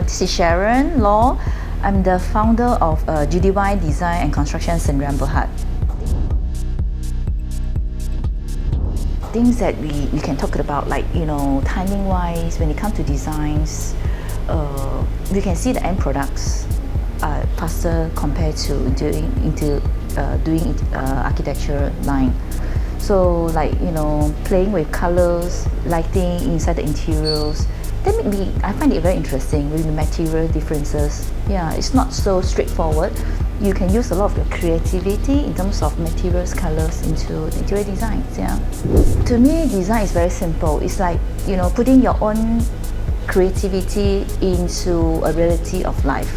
This is Sharon Loh. I'm the founder of GDY Design and Construction Sdn Bhd. Things that we can talk about, like, timing wise, when it comes to designs, we can see the end products are faster compared to doing architecture line. So, like, playing with colors, lighting inside the interiors, I find it very interesting with the material differences. Yeah, it's not so straightforward. You can use a lot of your creativity in terms of materials, colors into the interior designs. Yeah. To me, design is very simple. It's like, putting your own creativity into a reality of life.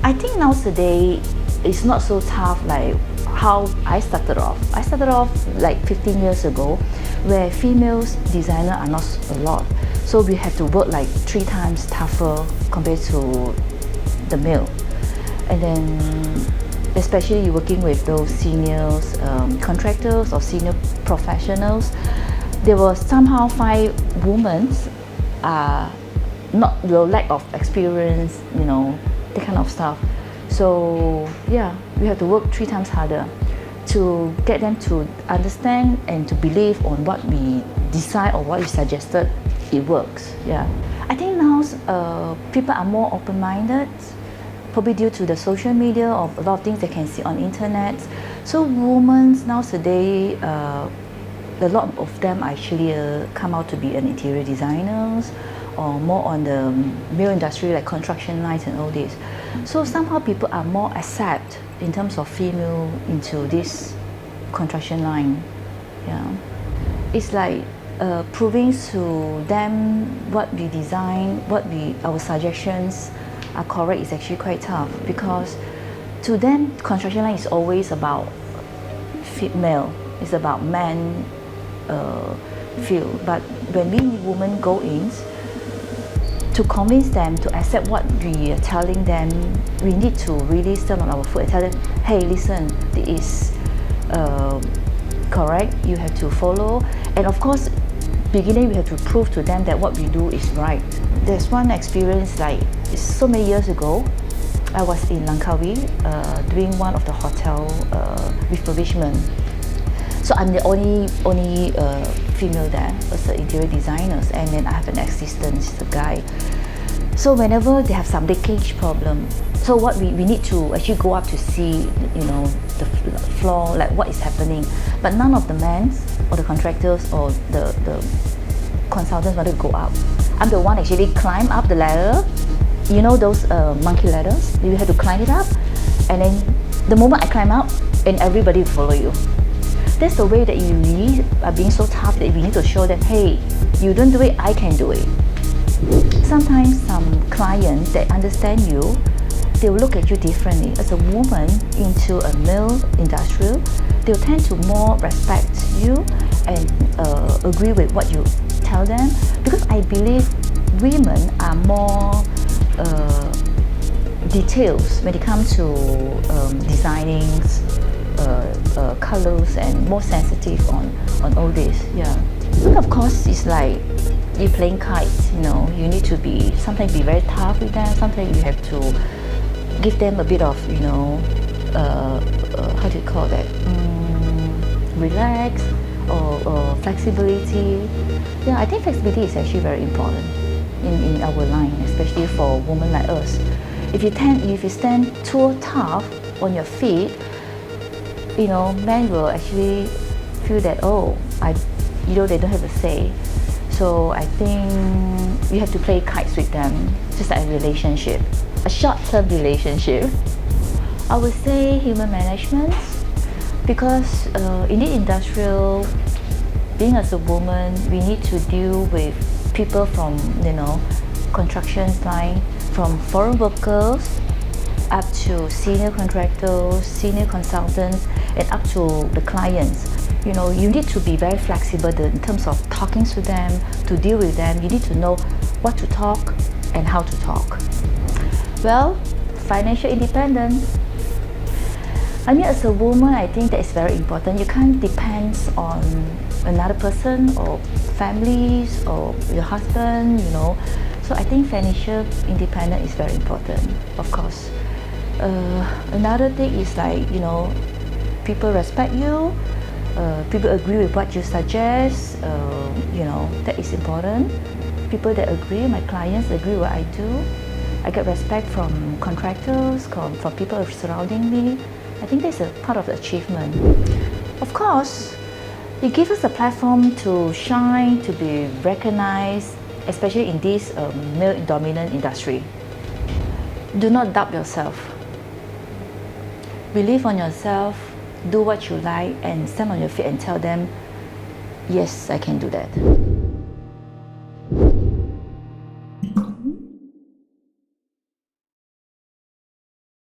I think nowadays it's not so tough like how I started off. I started off like 15 years ago, where females designers are not a lot. So we have to work like 3 times tougher compared to the male. And then, especially you're working with those seniors, contractors or senior professionals, they will somehow find women not the lack of experience, that kind of stuff. So yeah, we have to work 3 times harder to get them to understand and to believe on what we decide or what we suggested. It works. Yeah, I think now people are more open-minded, probably due to the social media or a lot of things they can see on internet. So women nowadays, a lot of them actually come out to be an interior designers or more on the male industry like construction lines and all this. So somehow people are more accept in terms of female into this construction line. Yeah, it's like proving to them what we design, our suggestions are correct is actually quite tough, because to them construction line is always about female, it's about man field. But when we women go in, to convince them to accept what we are telling them, we need to really stand on our foot and tell them, hey, listen, this is correct, you have to follow. And of course, beginning we have to prove to them that what we do is right. There's one experience, like so many years ago, I was in Langkawi doing one of the hotel refurbishment. So I'm the only female there as the interior designers, and then I have an assistant, the guy. So whenever they have some leakage problem, so what we need to actually go up to see, the floor, like what is happening. But none of the men or the contractors or the consultants want to go up. I'm the one actually climb up the ladder. Those monkey ladders? You have to climb it up, and then the moment I climb up, and everybody will follow you. That's the way that you really are being so tough that we need to show them, hey, you don't do it, I can do it. Sometimes some clients that understand you, they'll look at you differently. As a woman into a male industrial, they'll tend to more respect you and agree with what you tell them, because I believe women are more details when it comes to designing colors, and more sensitive on all this. Yeah, but of course it's like you playing kites. You need to sometimes be very tough with them. Sometimes you have to give them a bit of how do you call that, relax or flexibility. Yeah, I think flexibility is actually very important in our line, especially for women like us. If you stand too tough on your feet, men will actually feel that, they don't have a say. So I think you have to play kites with them, just like a relationship, a short-term relationship. I would say human management, because in the industrial, being as a woman, we need to deal with people from construction line, from foreign workers up to senior contractors, senior consultants, and up to the clients. You need to be very flexible in terms of talking to them, to deal with them. You need to know what to talk and how to talk. Well, financial independence. I mean, as a woman, I think that is very important. You can't depend on another person or families or your husband, So I think financial independence is very important, of course. Another thing is like, people respect you, people agree with what you suggest, that is important. People that agree, my clients agree what I do. I get respect from contractors, from people surrounding me. I think that's a part of the achievement. Of course, it gives us a platform to shine, to be recognized, especially in this male-dominant industry. Do not doubt yourself. Believe on yourself, do what you like, and stand on your feet and tell them, yes, I can do that.